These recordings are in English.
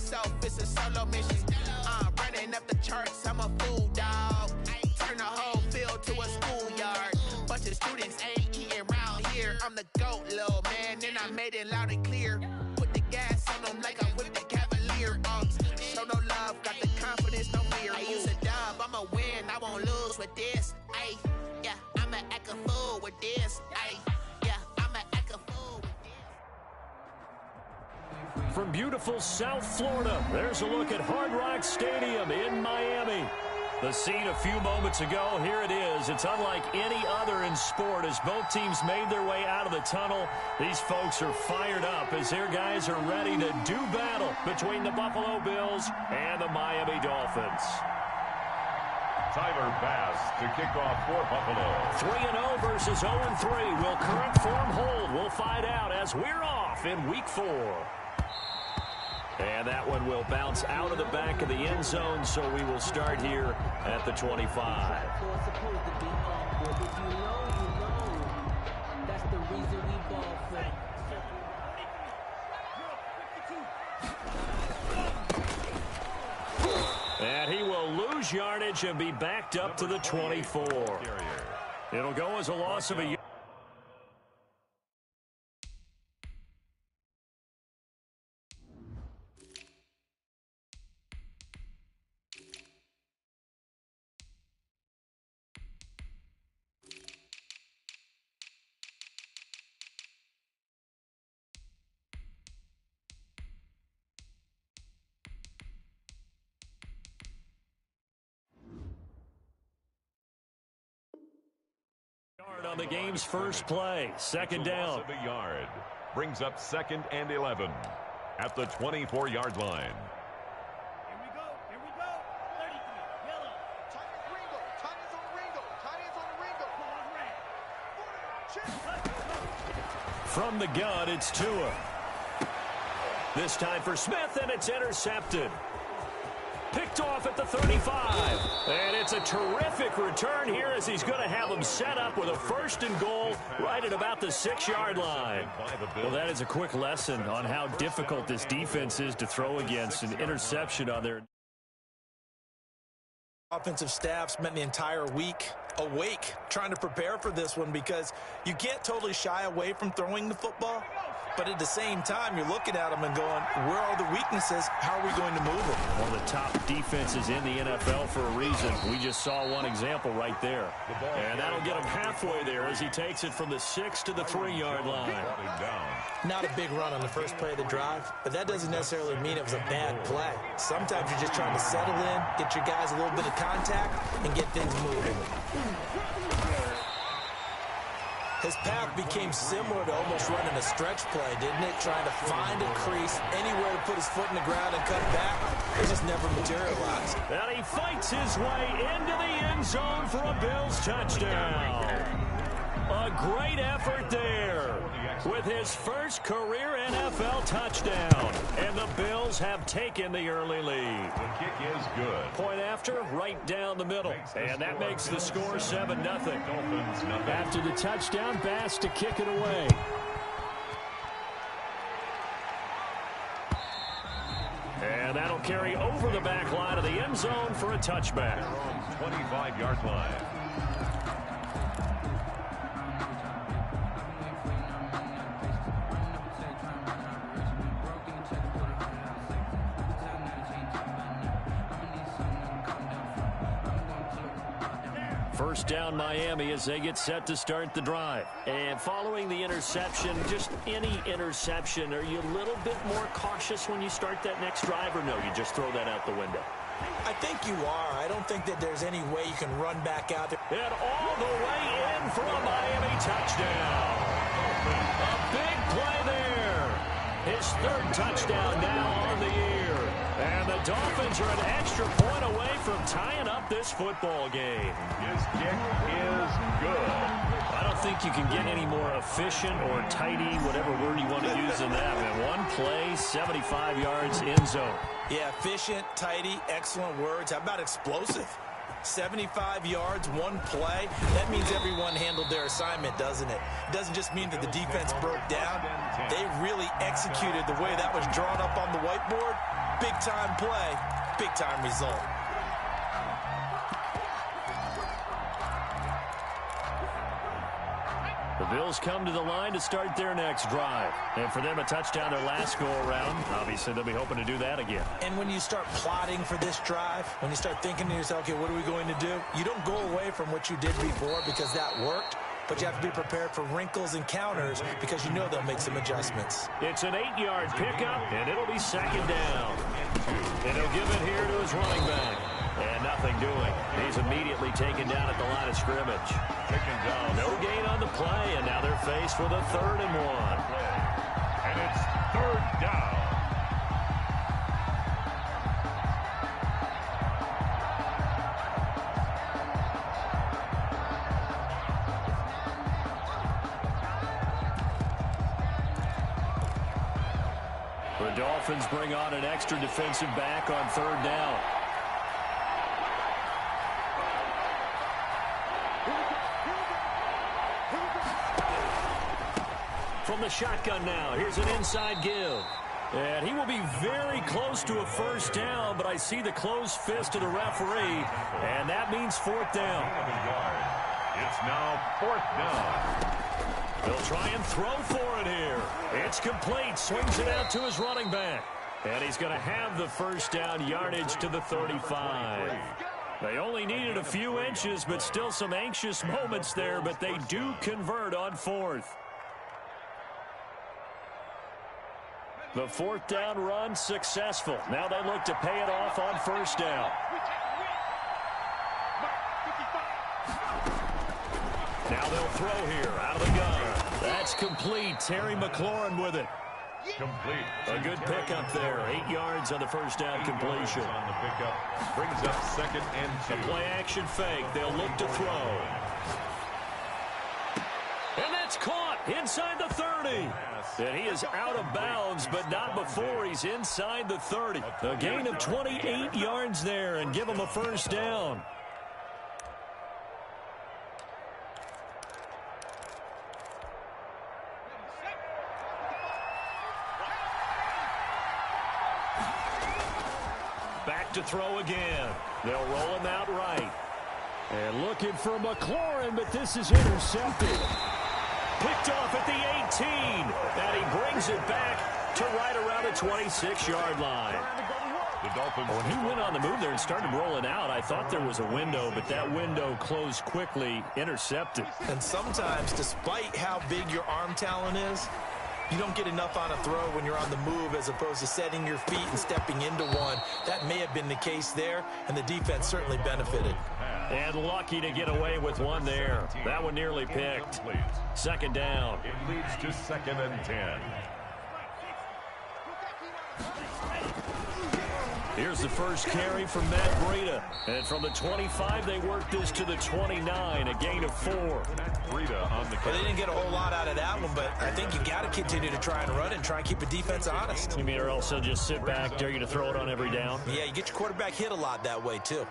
myself, it's a solo mission. I'm running up the charts, I'm a fool, dog. Turn the whole field to a schoolyard. Bunch of students ain't eating round here. I'm the GOAT, little man, and I made it loud and clear. Put the gas on them like I whipped the Cavalier. Show no love, got the confidence, no fear. I use a dub, I'ma win, I won't lose with this. Ay, yeah, I'ma act a fool with this. Ay, yeah, I'ma act a fool with this. From beautiful South Florida, there's a look at Hard Rock Stadium in Miami. The scene a few moments ago, here it is. It's unlike any other in sport as both teams made their way out of the tunnel. These folks are fired up as their guys are ready to do battle between the Buffalo Bills and the Miami Dolphins. Tyler Bass to kick off for Buffalo. 3-0 versus 0-3. Will current form hold? We'll find out as we're off in Week 4. And that one will bounce out of the back of the end zone, so we will start here at the 25. And he will lose yardage and be backed up to the 24. It'll go as a loss of a yard. On the game's first play, second down. A yard brings up 2nd and 11 at the 24-yard line. Here we go. 33, yellow. Tight ends Ringo. Tight ends on the Ringo. From the gun, it's Tua. This time for Smith, and it's intercepted. Picked off at the 35. And it's a terrific return here as he's going to have them set up with a 1st and goal right at about the 6-yard line. Well, that is a quick lesson on how difficult this defense is to throw against. An interception on their offensive staff spent the entire week awake trying to prepare for this one because you can't totally shy away from throwing the football. But at the same time, you're looking at them and going, where are the weaknesses? How are we going to move them? One of the top defenses in the NFL for a reason. We just saw one example right there. And that'll get him halfway there as he takes it from the 6 to the 3-yard line. Not a big run on the first play of the drive, but that doesn't necessarily mean it was a bad play. Sometimes you're just trying to settle in, get your guys a little bit of contact, and get things moving. His path became similar to almost running a stretch play, didn't it? Trying to find a crease, anywhere to put his foot in the ground and cut back. It just never materialized. And he fights his way into the end zone for a Bills touchdown. A great effort there with his first career NFL touchdown. And the Bills have taken the early lead. The kick is good. Point after, right down the middle. And that makes the score 7-0. After the touchdown, Bass to kick it away. And that'll carry over the back line of the end zone for a touchback. 25-yard line. First down Miami as they get set to start the drive. And following the interception, just any interception, are you a little bit more cautious when you start that next drive, or no, you just throw that out the window? I think you are. I don't think that there's any way you can run back out there. And all the way in for a Miami touchdown. A big play there. His 3rd touchdown now on the year. And the Dolphins are an extra point away from tying up this football game. His kick is good. I don't think you can get any more efficient or tidy, whatever word you want to use in that. Man, one play, 75 yards, end zone. Yeah, efficient, tidy, excellent words. How about explosive? 75 yards, one play. That means everyone handled their assignment, doesn't it? It doesn't just mean that the defense broke down. They really executed the way that was drawn up on the whiteboard. Big-time play, big-time result. The Bills come to the line to start their next drive. And for them, a touchdown their last go-around. Obviously, they'll be hoping to do that again. And when you start plotting for this drive, when you start thinking to yourself, okay, what are we going to do? You don't go away from what you did before because that worked, but you have to be prepared for wrinkles and counters because you know they'll make some adjustments. It's an 8-yard pickup, and it'll be second down. And he'll give it here to his running back. And nothing doing. He's immediately taken down at the line of scrimmage. No gain on the play, and now they're faced with a 3rd and 1. And it's 3rd down. The Dolphins bring on an extra defensive back on 3rd down. From the shotgun now, here's an inside give. And he will be very close to a 1st down, but I see the closed fist of the referee, and that means 4th down. It's now 4th down. They'll try and throw for it here. It's complete, swings it out to his running back. And he's going to have the 1st down yardage to the 35. They only needed a few inches, but still some anxious moments there, but they do convert on 4th. The 4th down run successful. Now they look to pay it off on 1st down. Now they'll throw here out of the gun. That's complete. Terry McLaurin with it. Complete. A good pickup there. 8 yards on the 1st down completion. On the pickup. Brings up 2nd and 2. A play action fake. They'll look to throw. And that's caught inside the 30. And he is out of bounds, but not before he's inside the 30. A gain of 28 yards there and give him a 1st down. Back to throw again. They'll roll him out right. And looking for McLaurin, but this is intercepted. Picked off at the 18, and he brings it back to right around the 26-yard line. The Dolphins. When he went on the move there and started rolling out, I thought there was a window, but that window closed quickly, intercepted. And sometimes, despite how big your arm talent is, you don't get enough on a throw when you're on the move as opposed to setting your feet and stepping into one. That may have been the case there, and the defense certainly benefited. And lucky to get away with one there. That one nearly picked. 2nd down. It leads to 2nd and 10. Here's the first carry from Matt Breida. And from the 25, they work this to the 29, a gain of 4. Breida on the Well, they didn't get a whole lot out of that one, but I think you got to continue to try and run and try and keep a defense honest. You mean or else they'll just sit back, dare you to throw it on every down? Yeah, you get your quarterback hit a lot that way, too.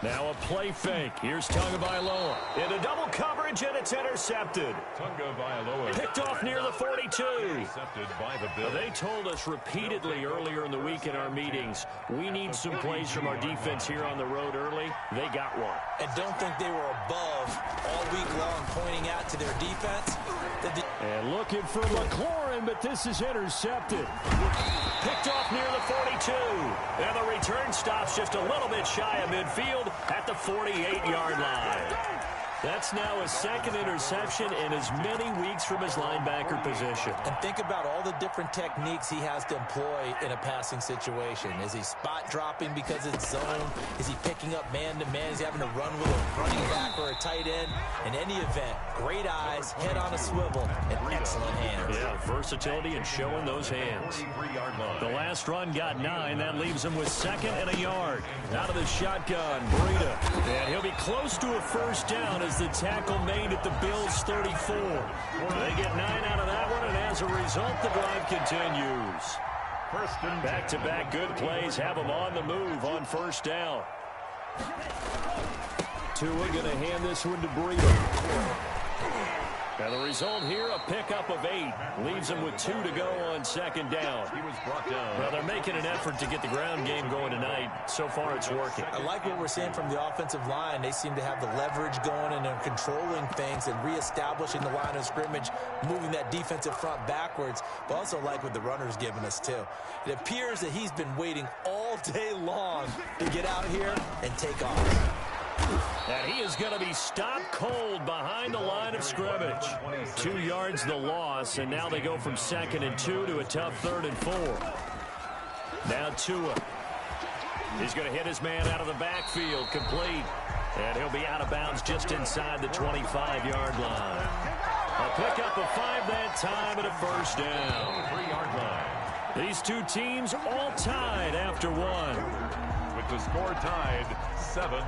Now a play fake. Here's Tagovailoa into double coverage, and it's intercepted. Tagovailoa Picked off near the 42. Intercepted by the Bills. They told us repeatedly earlier in the week in our meetings, we need some plays from our defense here on the road early. They got one. And don't think they were above all week long pointing out to their defense. And looking for McLaurin, but this is intercepted. Picked off near the 42. And the return stops just a little bit shy of midfield at the 48-yard line. That's now his 2nd interception in as many weeks from his linebacker position. And think about all the different techniques he has to employ in a passing situation. Is he spot dropping because it's zone? Is he picking up man-to-man? Is he having to run with a running back or a tight end? In any event, great eyes, head on a swivel, and excellent hands. Yeah, versatility and showing those hands. The last run got 9. That leaves him with 2nd and a yard. Out of the shotgun, Breida. And he'll be close to a 1st down as the tackle made at the Bills' 34. They get 9 out of that one, and as a result, the drive continues. First and Back-to-back good plays have them on the move on first down. Tua going to hand this one to Breida. And the result here, a pickup of 8. Leaves them with 2 to go on second down. He was brought down. Well, they're making an effort to get the ground game going tonight. So far, it's working. I like what we're seeing from the offensive line. They seem to have the leverage going, and they're controlling things and reestablishing the line of scrimmage, moving that defensive front backwards. But also like what the runner's giving us, too. It appears that he's been waiting all day long to get out here and take off. And he is going to be stopped cold behind the line of scrimmage. 2 yards the loss, and now they go from 2nd and 2 to a tough 3rd and 4. Now Tua. He's going to hit his man out of the backfield, complete. And he'll be out of bounds just inside the 25-yard line. A pickup of 5 that time and a first down. 3-yard line. These two teams all tied after 1. With the score tied 7-7.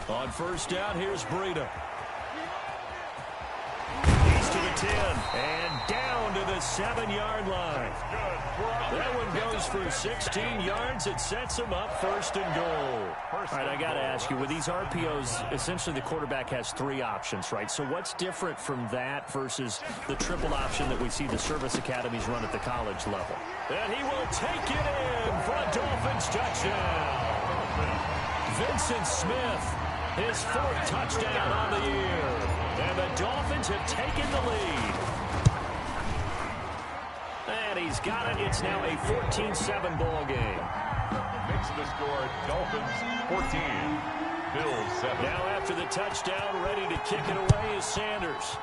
On first down, here's Breida. He's to the 10 and down to the 7-yard line. That one goes for 16 yards. It sets him up 1st and goal. All right, I got to ask you, with these RPOs, essentially the quarterback has 3 options, right? So what's different from that versus the triple option that we see the service academies run at the college level? And he will take it in for a Dolphins touchdown. Vincent Smith, his 4th touchdown on the year. And the Dolphins have taken the lead. And he's got it. It's now a 14-7 ball game. Makes the score Dolphins 14, Bills 7. Now after the touchdown, ready to kick it away is Sanders.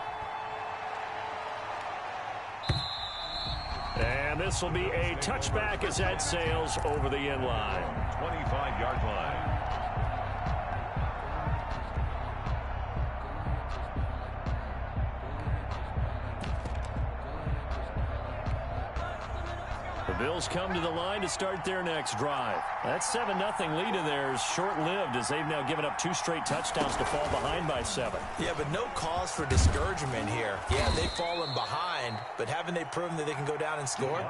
And this will be a touchback as that sails over the end line. 25-yard line. The Bills come to the line to start their next drive. That 7-0 lead of theirs short-lived as they've now given up 2 straight touchdowns to fall behind by 7. Yeah, but no cause for discouragement here. Yeah, they've fallen behind, but haven't they proven that they can go down and score?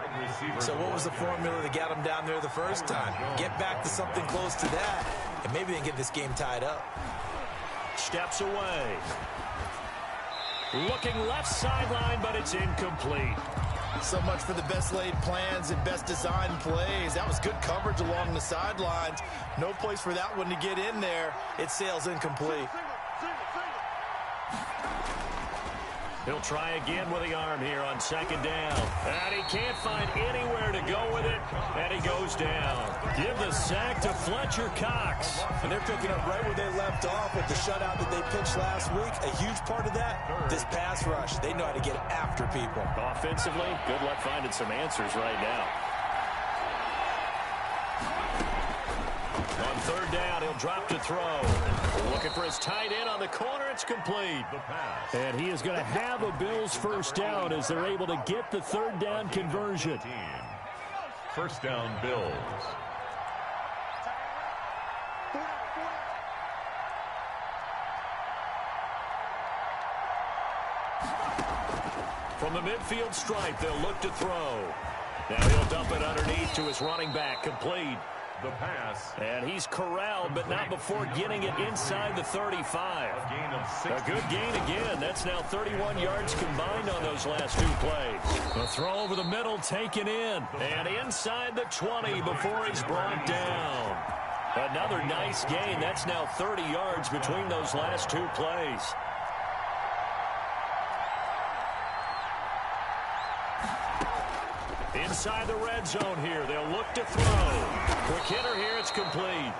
So what was the formula to get them down there the first time? Get back to something close to that, and maybe they can get this game tied up. Steps away. Looking left sideline, but it's incomplete. So much for the best laid plans and best designed plays. That was good coverage along the sidelines. No place for that one to get in there. It sails incomplete. He'll try again with the arm here on 2nd down. And he can't find anywhere to go with it. And he goes down. Give the sack to Fletcher Cox. And they're picking up right where they left off with the shutout that they pitched last week. A huge part of that, this pass rush. They know how to get after people. Offensively, good luck finding some answers right now. On 3rd down, he'll drop to throw. Looking for his tight end on the corner. It's complete. And he is going to have a Bills first down as they're able to get the 3rd down conversion. First down, Bills. From the midfield stripe, they'll look to throw. Now he'll dump it underneath to his running back, complete. The pass. And he's corralled, but not before getting it inside the 35. A gain of 6. A good gain again. That's now 31 yards combined on those last 2 plays. The throw over the middle taken in. And inside the 20 before he's brought down. Another nice gain. That's now 30 yards between those last 2 plays. Inside the red zone here. They'll look to throw. Quick hitter here. It's complete.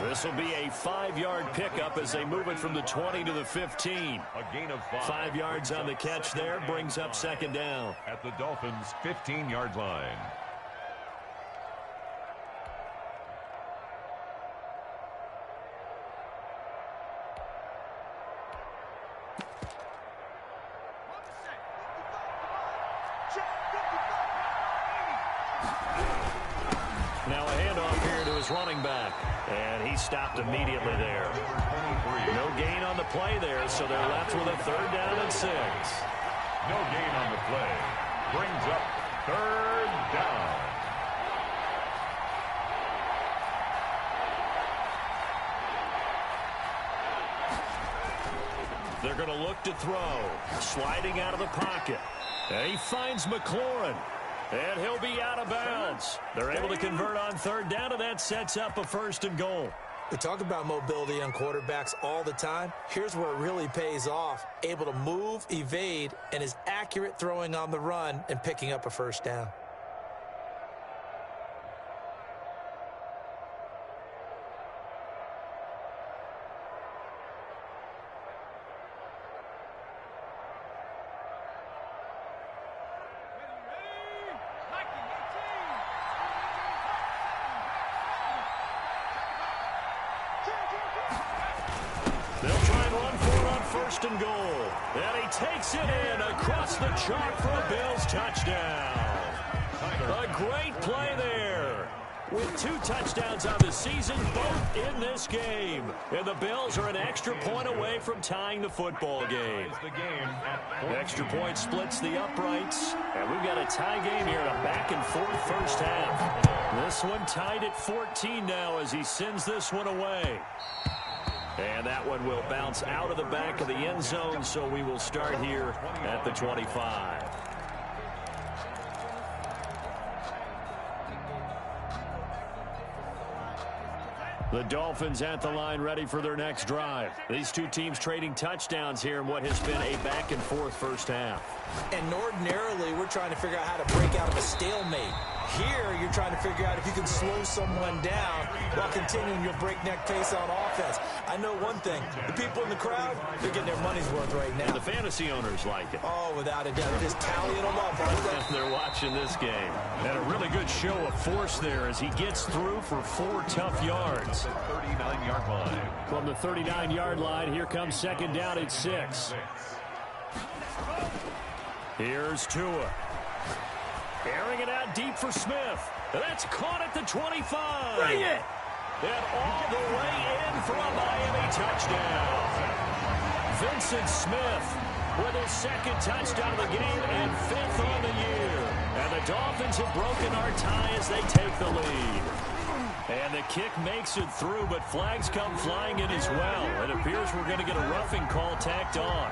This will be a 5-yard pickup as they move it from the 20 to the 15. A gain of 5. 5 yards on the catch there. Brings up 2nd down. At the Dolphins' 15-yard line. Now a handoff here to his running back. And he stopped immediately there. No gain on the play there, so they're left with a 3rd down and 6. No gain on the play. Brings up 3rd down. They're going to look to throw. Sliding out of the pocket. And he finds McLaurin. And he'll be out of bounds. They're able to convert on 3rd down, and that sets up a 1st and goal. We talk about mobility on quarterbacks all the time. Here's where it really pays off. Able to move, evade, and is accurate throwing on the run and picking up a 1st down. They'll try and run for it on 1st and goal. And he takes it in across the chalk for a Bills touchdown. A great play there. With 2 touchdowns on the season, both in this game. And the Bills are an extra point away from tying the football game. Extra point splits the uprights. And we've got a tie game here in a back-and-forth first half. This one tied at 14 now as he sends this one away. And that one will bounce out of the back of the end zone, so we will start here at the 25. The Dolphins at the line ready for their next drive. These two teams trading touchdowns here in what has been a back-and-forth first half. And ordinarily, we're trying to figure out how to break out of a stalemate. Here, you're trying to figure out if you can slow someone down while continuing your breakneck pace on offense. I know one thing. The people in the crowd, they're getting their money's worth right now. And the fantasy owners like it. Oh, without a doubt. They're just tallying them up, aren't they? They're watching this game. And a really good show of force there as he gets through for 4 tough yards. 39-yard line. From the 39-yard line, here comes 2nd down at 6. Here's Tua. Airing it out deep for Smith. That's caught at the 25. Bring it! And all the way in for a Miami touchdown. Vincent Smith with his 2nd touchdown of the game and 5th on the year. And the Dolphins have broken our tie as they take the lead. And the kick makes it through, but flags come flying in as well. It appears we're going to get a roughing call tacked on.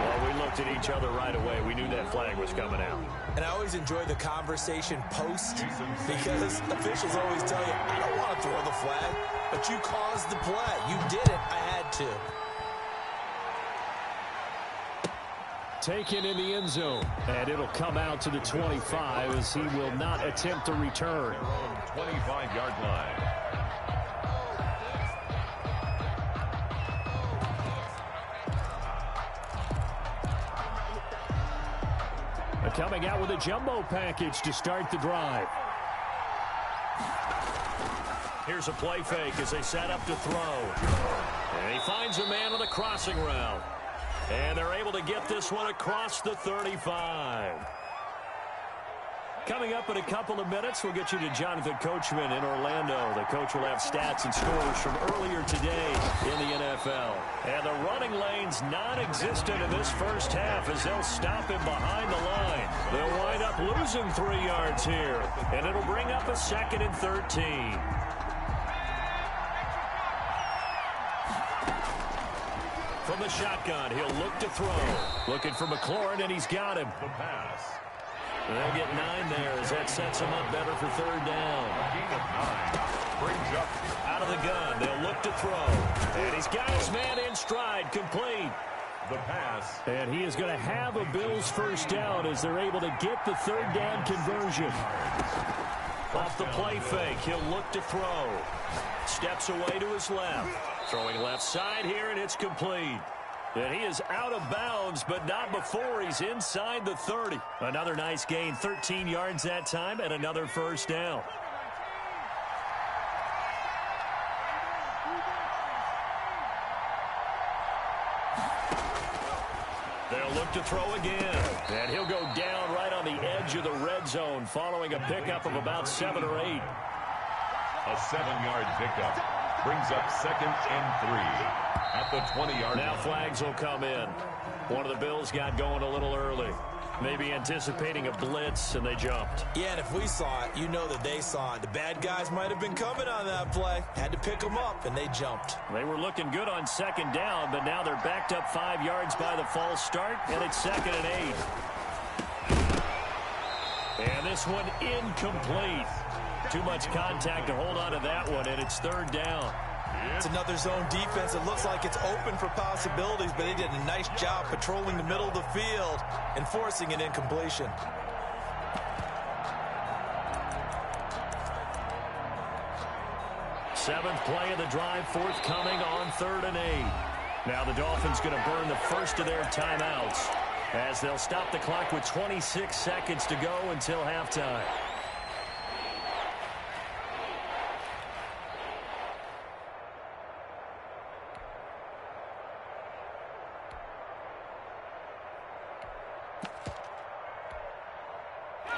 Well, we looked at each other right away. We knew that flag was coming out. And I always enjoy the conversation post because officials always tell you, I don't want to throw the flag, but you caused the play. You did it. I had to. Taken in the end zone, and it'll come out to the 25 as he will not attempt to return. 25-yard line. Coming out with a jumbo package to start the drive. Here's a play fake as they set up to throw. And he finds a man on a crossing route. And they're able to get this one across the 35. Coming up in a couple of minutes, we'll get you to Jonathan Coachman in Orlando. The coach will have stats and scores from earlier today in the NFL. And the running lane's non-existent in this first half as they'll stop him behind the line. They'll wind up losing 3 yards here. And it'll bring up a 2nd and 13. From the shotgun, he'll look to throw. Looking for McLaurin, and he's got him. The pass. They'll get 9 there as that sets him up better for 3rd down. Gain of 9. Brings up. Out of the gun, they'll look to throw. And he's got his man in stride, complete. The pass. And he is going to have a Bills first down as they're able to get the 3rd down conversion. Off the play fake, he'll look to throw. Steps away to his left. Throwing left side here, and it's complete. And he is out of bounds, but not before he's inside the 30. Another nice gain, 13 yards that time, and another first down. They'll look to throw again. And he'll go down right on the edge of the red zone following a pickup of about 7 or 8. A 7-yard pickup brings up 2nd and 3 at the 20-yard line. Now flags will come in. One of the Bills got going a little early. Maybe anticipating a blitz, and they jumped. Yeah, and if we saw it, you know that they saw it. The bad guys might have been coming on that play. Had to pick them up, and they jumped. They were looking good on 2nd down, but now they're backed up 5 yards by the false start, and it's 2nd and 8. And this one incomplete. Too much contact to hold on to that one, and it's 3rd down. It's another zone defense. It looks like it's open for possibilities, but they did a nice job patrolling the middle of the field and forcing an incompletion. Seventh play of the drive, forthcoming on 3rd and 8. Now the Dolphins going to burn the first of their timeouts as they'll stop the clock with 26 seconds to go until halftime.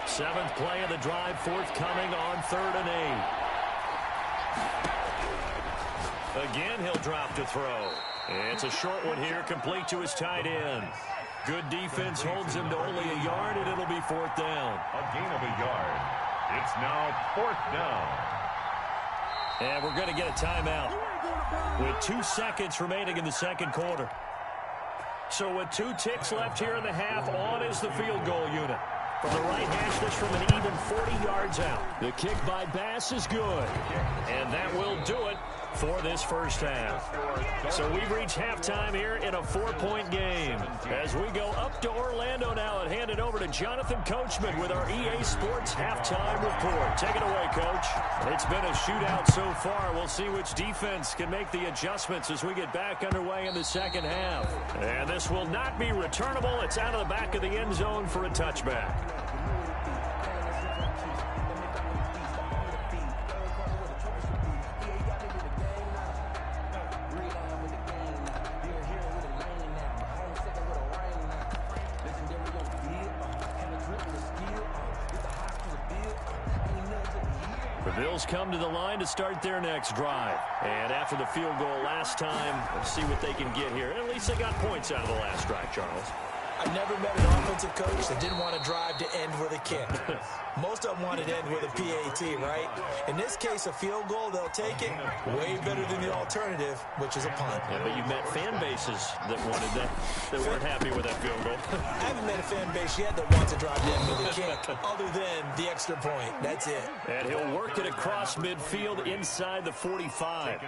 Seventh play of the drive, forthcoming on 3rd and 8. Again, he'll drop to throw. It's a short one here, complete to his tight end. Good defense holds him to only a yard, and it'll be 4th down. A gain of a yard. It's now 4th down. And we're going to get a timeout with 2 seconds remaining in the 2nd quarter. So with 2 ticks left here in the half, on is the field goal unit. From the right hash, this from an even 40 yards out. The kick by Bass is good. And that will do it for this first half. So we've reached halftime here in a 4-point game. As we go up to Orlando now and hand it over to Jonathan Coachman with our EA Sports halftime report. Take it away, Coach. It's been a shootout so far. We'll see which defense can make the adjustments as we get back underway in the 2nd half. And this will not be returnable. It's out of the back of the end zone for a touchback. The Bills come to the line to start their next drive. And after the field goal last time, let's see what they can get here. At least they got points out of the last drive, Charles. I've never met an offensive coach that didn't want to drive to end with a kick. Most of them wanted to end with a PAT, right? In this case, a field goal, they'll take it. Way better than the alternative, which is a punt. Yeah, but you met fan bases that wanted that, that weren't happy with that field goal. I haven't met a fan base yet that wants to drive to end with a kick, other than the extra point. That's it. And he'll work it across midfield inside the 45.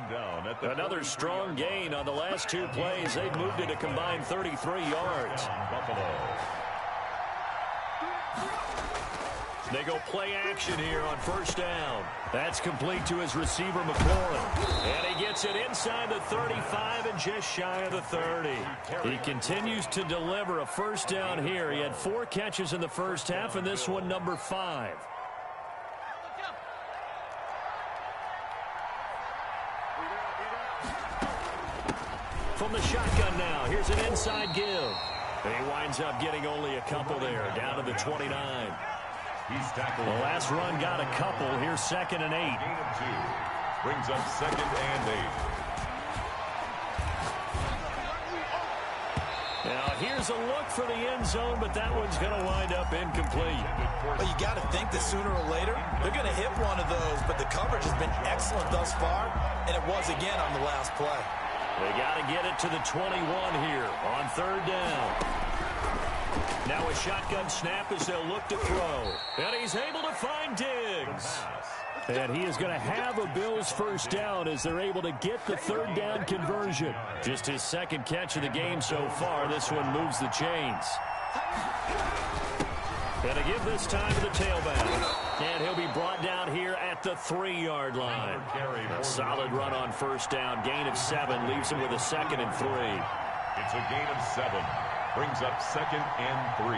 Another strong gain on the last 2 plays. They've moved it a combined 33 yards. They go play action here on 1st down. That's complete to his receiver, McLaurin. And he gets it inside the 35 and just shy of the 30. He continues to deliver a 1st down here. He had 4 catches in the 1st half, and this one number 5. From the shotgun now, here's an inside give. He winds up getting only a couple there, down to the 29. He's tackled. The last run got a couple. Here's 2nd and 8. Gain of 2. Brings up 2nd and 8. Now here's a look for the end zone, but that one's going to wind up incomplete. Well, you got to think that sooner or later they're going to hit one of those, but the coverage has been excellent thus far, and it was again on the last play. They got to get it to the 21 here on 3rd down. Now a shotgun snap as they'll look to throw. And he's able to find Diggs. And he is going to have a Bills 1st down as they're able to get the 3rd down conversion. Just his 2nd catch of the game so far. This one moves the chains. And a give this time to the tailback. And he'll be brought down here at the 3-yard line. A solid run on 1st down. Gain of 7 leaves him with a 2nd and 3. It's a gain of 7. Brings up 2nd and 3.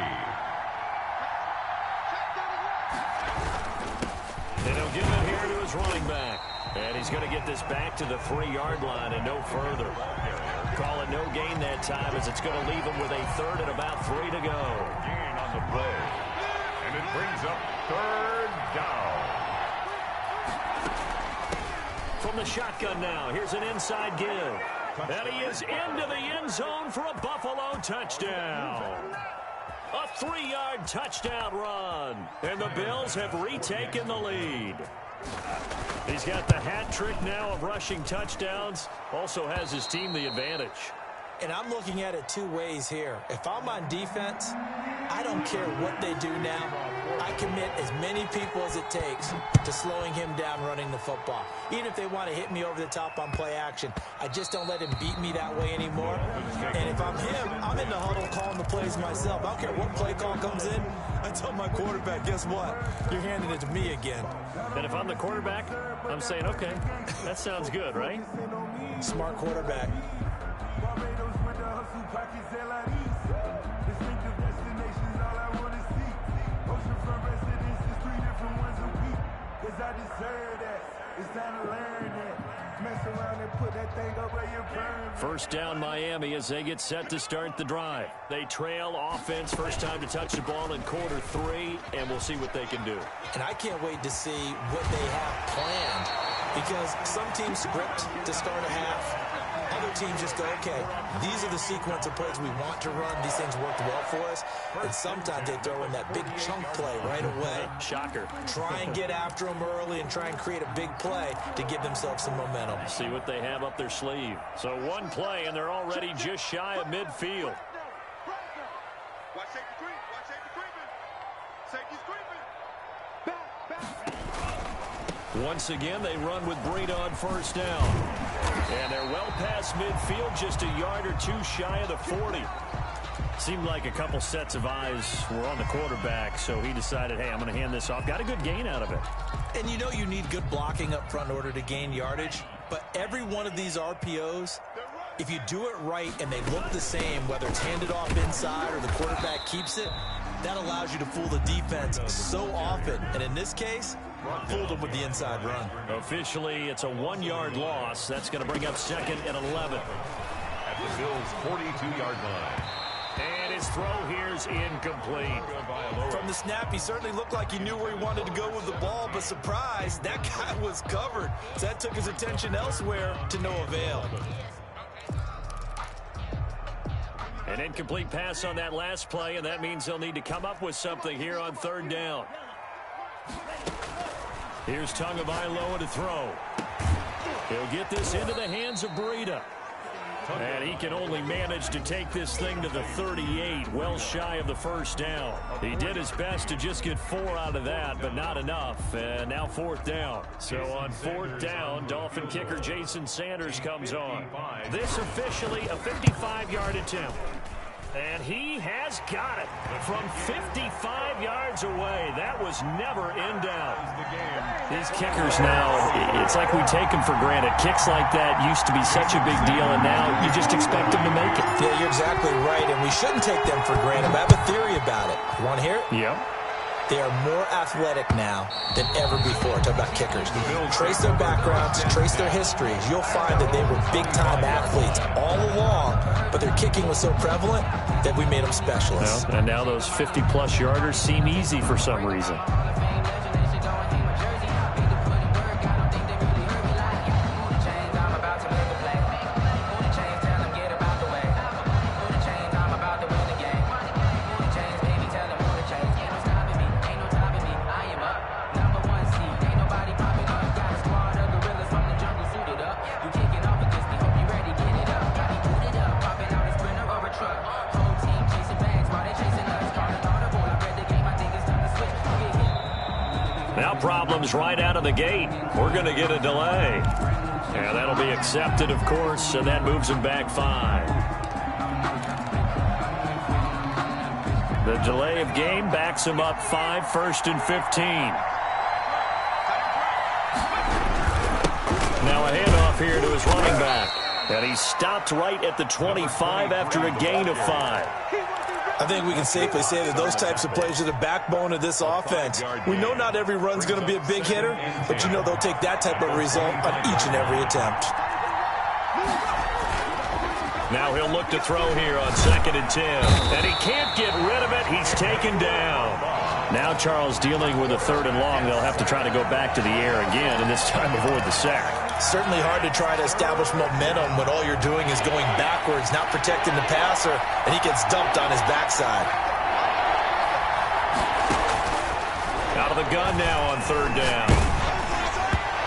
And he'll give it here to his running back. And he's going to get this back to the 3-yard line and no further. call it no gain that time as it's going to leave them with a third and about 3 to go. Gain on the play. And it brings up third down. From the shotgun now, here's an inside give. And he is into the end zone for a Buffalo touchdown. A 3-yard touchdown run. And the Bills have retaken the lead. He's got the hat trick now of rushing touchdowns. Also has his team the advantage. And I'm looking at it 2 ways here. If I'm on defense, I don't care what they do now. I commit as many people as it takes to slowing him down running the football. Even if they want to hit me over the top on play action, I just don't let him beat me that way anymore. And if I'm him, I'm in the huddle calling the plays myself. I don't care what play call comes in. I tell my quarterback, guess what? You're handing it to me again. And if I'm the quarterback, I'm saying, okay, that sounds good, right? Smart quarterback. First down Miami as they get set to start the drive. They trail offense, first time to touch the ball in quarter 3, and we'll see what they can do. And I can't wait to see what they have planned, because some teams script to start a half. Other teams just go, okay, these are the sequence of plays we want to run. These things worked well for us. And sometimes they throw in that big chunk play right away. Shocker. Try and get after them early and try and create a big play to give themselves some momentum. See what they have up their sleeve. So one play, and they're already just shy of midfield. Once again, they run with Breida on first down. And they're well past midfield, just a yard or 2 shy of the 40. Seemed like a couple sets of eyes were on the quarterback, so he decided, hey, I'm going to hand this off. Got a good gain out of it. And you know you need good blocking up front in order to gain yardage, but every one of these RPOs, if you do it right and they look the same, whether it's handed off inside or the quarterback keeps it, that allows you to fool the defense so often. And in this case, fooled them with the inside run. Officially, it's a 1-yard loss. That's going to bring up second and 11. At the Bills' 42-yard line. And his throw here's incomplete. From the snap, he certainly looked like he knew where he wanted to go with the ball, but surprise, that guy was covered. So that took his attention elsewhere to no avail. An incomplete pass on that last play, and that means they'll need to come up with something here on third down. Here's Tagovailoa to throw. He'll get this into the hands of Breida. And he can only manage to take this thing to the 38, well shy of the first down. He did his best to just get 4 out of that, but not enough. And now fourth down. So on fourth down, Dolphin kicker Jason Sanders comes on. This officially a 55-yard attempt. And he has got it from 55 yards away. That was never in doubt. These kickers now, it's like we take them for granted. Kicks like that used to be such a big deal, and now you just expect them to make it. Yeah, you're exactly right, and we shouldn't take them for granted. I have a theory about it. You want to hear it? Yep. They are more athletic now than ever before. Talk about kickers. Trace their backgrounds, trace their histories. You'll find that they were big-time athletes all along, but their kicking was so prevalent that we made them specialists. Well, and now those 50-plus yarders seem easy for some reason. Problems right out of the gate. We're going to get a delay. And that'll be accepted, of course, and that moves him back 5. The delay of game backs him up 5, 1st and 15. Now a handoff here to his running back. And he's stopped right at the 25 after a gain of 5. I think we can safely say that those types of plays are the backbone of this offense. We know not every run's going to be a big hitter, but you know they'll take that type of result on each and every attempt. Now he'll look to throw here on 2nd and 10. And he can't get rid of it. He's taken down. Now Charles dealing with a 3rd and long. They'll have to try to go back to the air again, and this time avoid the sack. Certainly hard to try to establish momentum when all you're doing is going backwards, not protecting the passer, and he gets dumped on his backside. Out of the gun now on 3rd down.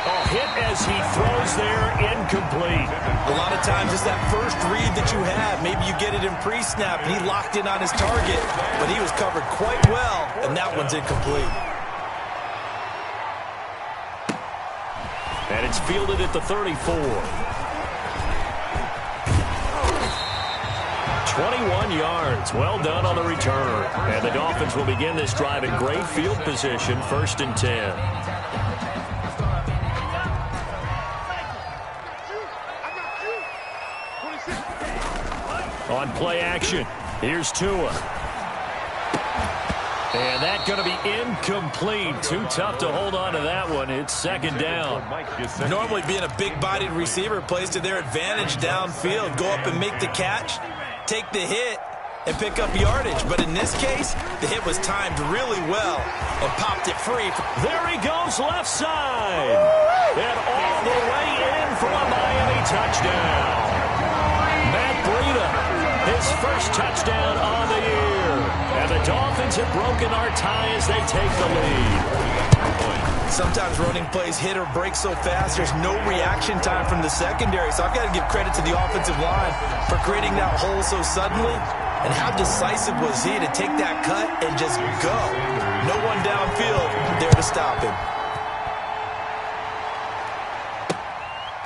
Oh, hit as he throws there, incomplete. A lot of times it's that first read that you have. Maybe you get it in pre-snap, and he locked in on his target, but he was covered quite well, and that one's incomplete. And it's fielded at the 34. 21 yards. Well done on the return. And the Dolphins will begin this drive in great field position, 1st and 10. On play action, here's Tua. And that's going to be incomplete. Too tough to hold on to that one. It's 2nd down. Normally being a big-bodied receiver plays to their advantage downfield. Go up and make the catch, take the hit, and pick up yardage. But in this case, the hit was timed really well and popped it free. There he goes left side. And all the way in for a Miami touchdown. Matt Breida, his first touchdown on the year. And the Dolphins have broken our tie as they take the lead. Sometimes running plays hit or break so fast, there's no reaction time from the secondary. So I've got to give credit to the offensive line for creating that hole so suddenly. And how decisive was he to take that cut and just go? No one downfield there to stop him.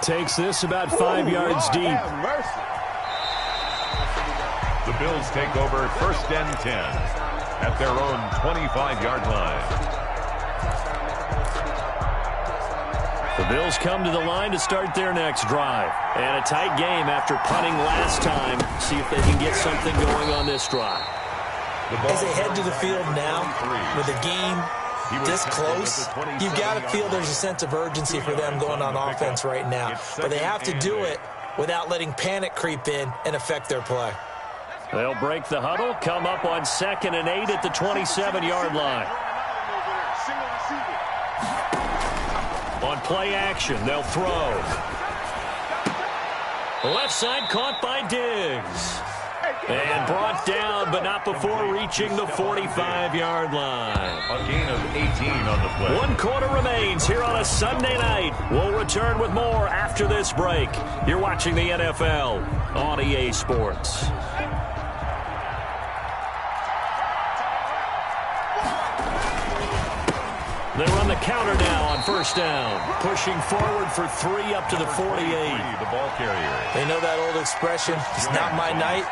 Takes this about 5 yards deep. The Bills take over 1st and 10 at their own 25-yard line. The Bills come to the line to start their next drive. And a tight game after punting last time. See if they can get something going on this drive. As they head to the field now, with the game this close, you've got to feel there's a sense of urgency for them going on offense right now. But they have to do it without letting panic creep in and affect their play. They'll break the huddle, come up on 2nd and 8 at the 27-yard line. On play action, they'll throw. Left side caught by Diggs. And brought down, but not before reaching the 45-yard line. A gain of 18 on the play. 1 quarter remains here on a Sunday night. We'll return with more after this break. You're watching the NFL on EA Sports. They run the counter now on 1st down. Pushing forward for 3 up to the 48. The ball carrier. They know that old expression, it's not my night.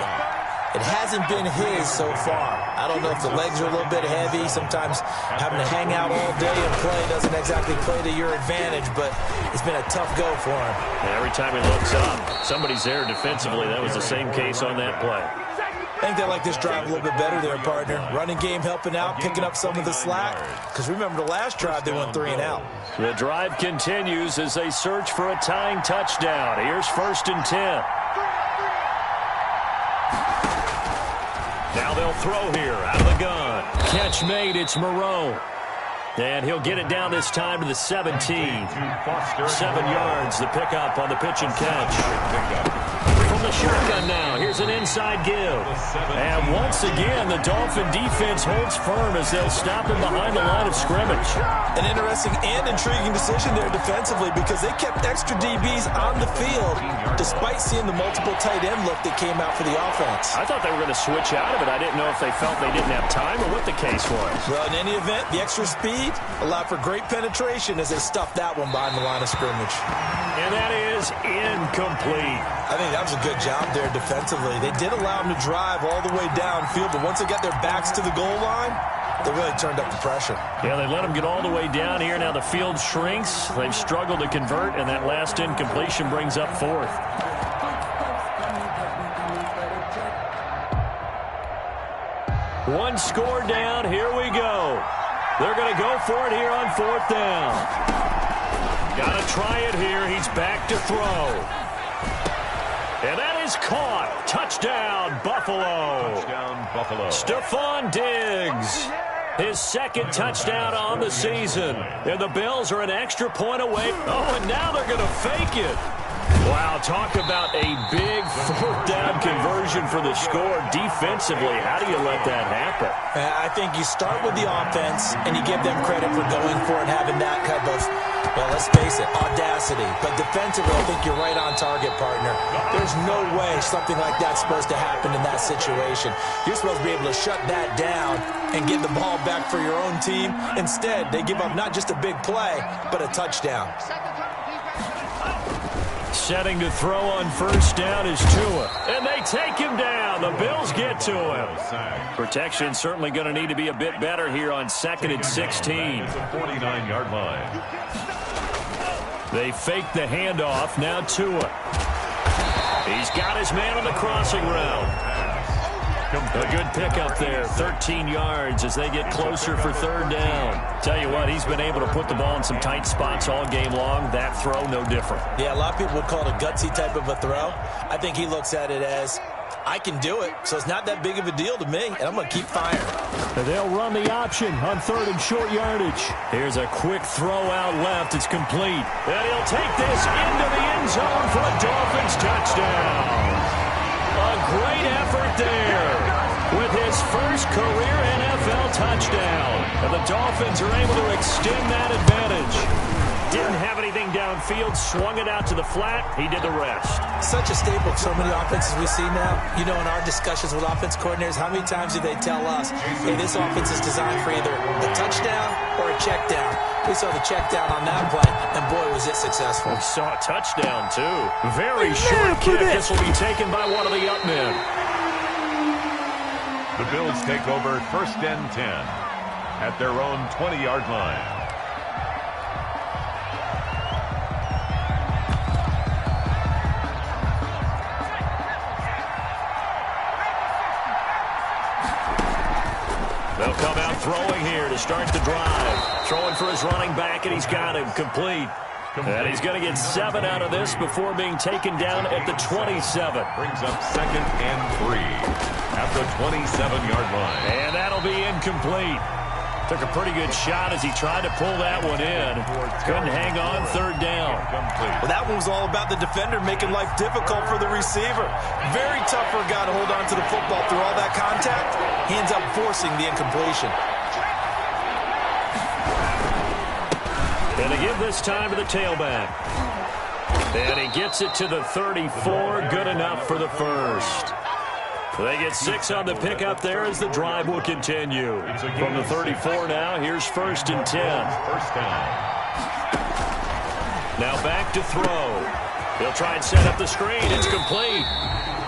It hasn't been his so far. I don't know if the legs are a little bit heavy. Sometimes having to hang out all day and play doesn't exactly play to your advantage, but it's been a tough go for him. And every time he looks up, somebody's there defensively. That was the same case on that play. I think they like this drive a little bit better there, partner. Running game helping out, picking up some of the slack. Because remember the last drive, they went 3 and out. The drive continues as they search for a tying touchdown. Here's 1st and 10. Now they'll throw here out of the gun. Catch made, it's Moreau. And he'll get it down this time to the 17. 7 yards, the pickup on the pitch and catch. From the shotgun now, here's an inside give. And once again, the Dolphin defense holds firm as they'll stop him behind the line of scrimmage. An interesting and intriguing decision there defensively because they kept extra DBs on the field despite seeing the multiple tight end look that came out for the offense. I thought they were going to switch out of it. I didn't know if they felt they didn't have time or what the case was. Well, in any event, the extra speed allowed for great penetration as they stuffed that one behind the line of scrimmage. And that is incomplete. I think that was a good job there defensively. They did allow them to drive all the way downfield, but once they got their backs to the goal line, they really turned up the pressure. Yeah, they let them get all the way down here. Now the field shrinks. They've struggled to convert, and that last incompletion brings up 4th. One score down. Here we go. They're going to go for it here on 4th down. Got to try it here. He's back to throw. And that is caught. Touchdown, Buffalo. Touchdown, Buffalo. Stephon Diggs. His second touchdown on the season. And the Bills are an extra point away. Oh, and now they're going to fake it. Wow, talk about a big fourth down conversion for the score. Defensively, how do you let that happen? I think you start with the offense, and you give them credit for going for it, having that type of, well, let's face it, audacity. But defensively, I think you're right on target, partner. There's no way something like that's supposed to happen in that situation. You're supposed to be able to shut that down and get the ball back for your own team. Instead, they give up not just a big play, but a touchdown. Setting to throw on first down is Tua. And they take him down. The Bills get to him. Protection certainly going to need to be a bit better here on 2nd and 16. 49-yard line. They fake the handoff. Now Tua. He's got his man on the crossing route. A good pickup there, 13 yards as they get closer for third down. Tell you what, he's been able to put the ball in some tight spots all game long. That throw, no different. Yeah, a lot of people would call it a gutsy type of a throw. I think he looks at it as, I can do it, so it's not that big of a deal to me, and I'm going to keep firing. And they'll run the option on 3rd and short yardage. Here's a quick throw out left. It's complete. And he'll take this into the end zone for a Dolphins touchdown. A great effort there with his first career NFL touchdown. And the Dolphins are able to extend that advantage. Didn't have anything downfield, swung it out to the flat. He did the rest. Such a staple of so many offenses we see now. You know, in our discussions with offense coordinators, how many times do they tell us, hey, this offense is designed for either a touchdown or a check down. We saw the check down on that play, and boy, was it successful. We saw a touchdown, too. Very short kick. This will be taken by one of the up men. The Bills take over 1st and 10 at their own 20-yard line. They'll come out throwing here to start the drive. Throwing for his running back, and he's got him complete. And he's going to get 7 out of this before being taken down at the 27. Brings up 2nd and 3 at the 27-yard line. And that'll be incomplete. Took a pretty good shot as he tried to pull that one in. Couldn't hang on 3rd down. Well, that one was all about the defender making life difficult for the receiver. Very tough for a guy to hold on to the football through all that contact. He ends up forcing the incompletion. And they give this time to the tailback. And he gets it to the 34. Good enough for the first. They get 6 on the pickup there as the drive will continue. From the 34 now, here's 1st and 10. First down. Now back to throw. He'll try and set up the screen. It's complete.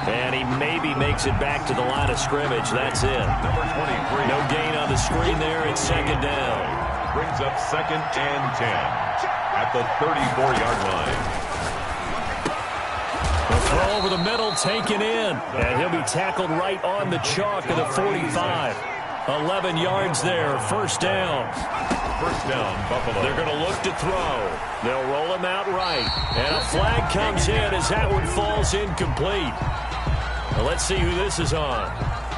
And he maybe makes it back to the line of scrimmage. That's it. Number 23. No gain on the screen there. It's 2nd down. Brings up 2nd and 10 at the 34-yard line. The throw over the middle taken in. And he'll be tackled right on the chalk of the 45. 11 yards there. First down. First down, Buffalo. They're going to look to throw. They'll roll him out right. And a flag comes in as that one falls incomplete. Now let's see who this is on.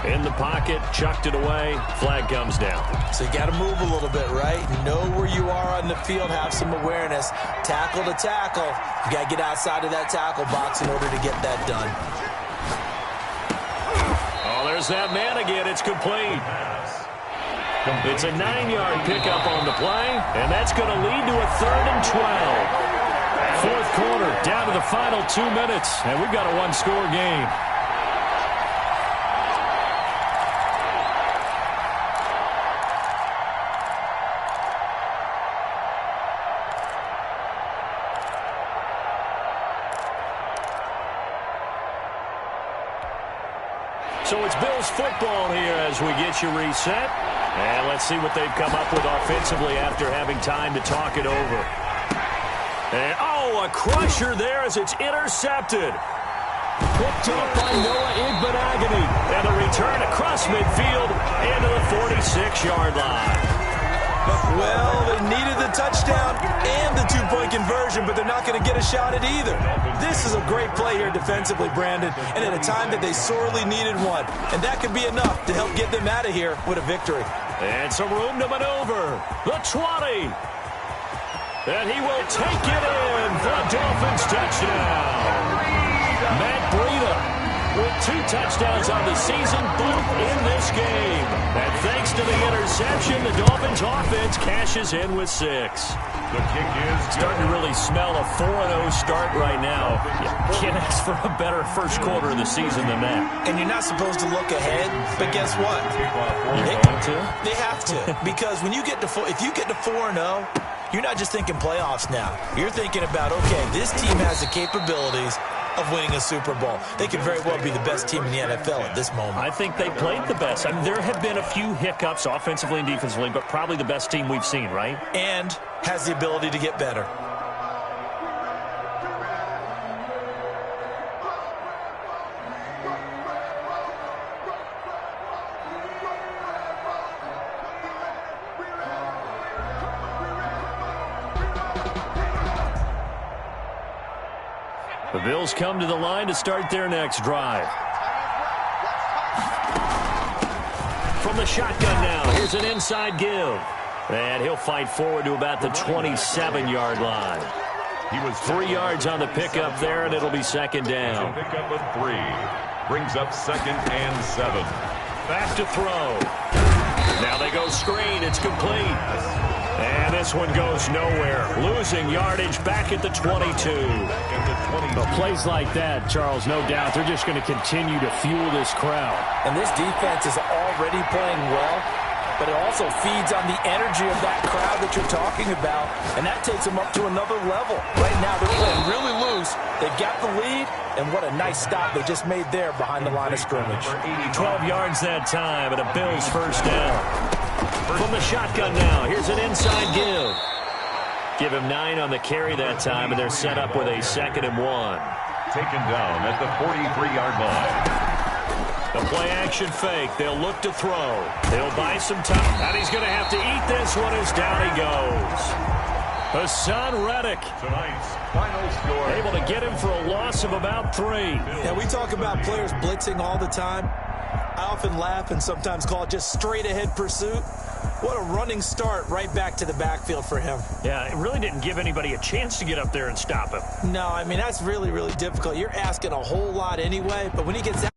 In the pocket, chucked it away, flag comes down. So you got to move a little bit, right? Know where you are on the field, have some awareness. Tackle to tackle. You got to get outside of that tackle box in order to get that done. Oh, there's that man again. It's complete. It's a 9-yard pickup on the play, and that's going to lead to a 3rd and 12. Fourth quarter, down to the final 2 minutes, and we've got a one-score game. So it's Bills football here as we get you reset. And let's see what they've come up with offensively after having time to talk it over. And, oh, a crusher there as it's intercepted. Picked up by Noah Igbenogany. And the return across midfield into the 46-yard line. Well, they needed the touchdown and the two-point conversion, but they're not going to get a shot at either. This is a great play here defensively, Brandon, and at a time that they sorely needed one. And that could be enough to help get them out of here with a victory. And some room to maneuver. The 20. And he will take it in for a Dolphins touchdown. Matt Breida with 2 touchdowns on the season, both in this game. And thanks to the interception, the Dolphins offense cashes in with 6. The kick is starting to really smell a 4-0 start right now. You can't ask for a better first quarter of the season than that. And you're not supposed to look ahead, but guess what? They have to. Because when you get to if you get to 4-0, you're not just thinking playoffs now. You're thinking about, okay, this team has the capabilities of winning a Super Bowl. They could very well be the best team in the NFL at this moment. I think they played the best. I mean, there have been a few hiccups offensively and defensively, but probably the best team we've seen, right? And has the ability to get better. The Bills come to the line to start their next drive. From the shotgun now, here's an inside give. And he'll fight forward to about the 27-yard line. He was 3 yards on the pickup there, and it'll be second down. Pickup of 3. Brings up 2nd and 7. Back to throw. Now they go screen. It's complete. And this one goes nowhere. Losing yardage back at the 22. Well, plays like that, Charles, no doubt, they're just going to continue to fuel this crowd. And this defense is already playing well, but it also feeds on the energy of that crowd that you're talking about, and that takes them up to another level. Right now, they're playing really loose. They've got the lead, and what a nice stop they just made there behind the line of scrimmage. 12 yards that time, and a Bills first down. From the shotgun now, here's an inside give. Give him 9 on the carry that time, and they're set up with a 2nd and 1. Taken down at the 43-yard line. The play-action fake. They'll look to throw. They'll buy some time. And he's going to have to eat this one as down he goes. Hassan Reddick. Tonight's final score. Able to get him for a loss of about 3. Yeah, we talk about players blitzing all the time. I often laugh and sometimes call it just straight-ahead pursuit. What a running start right back to the backfield for him. Yeah, it really didn't give anybody a chance to get up there and stop him. No, I mean, that's really, really difficult. You're asking a whole lot anyway, but when he gets out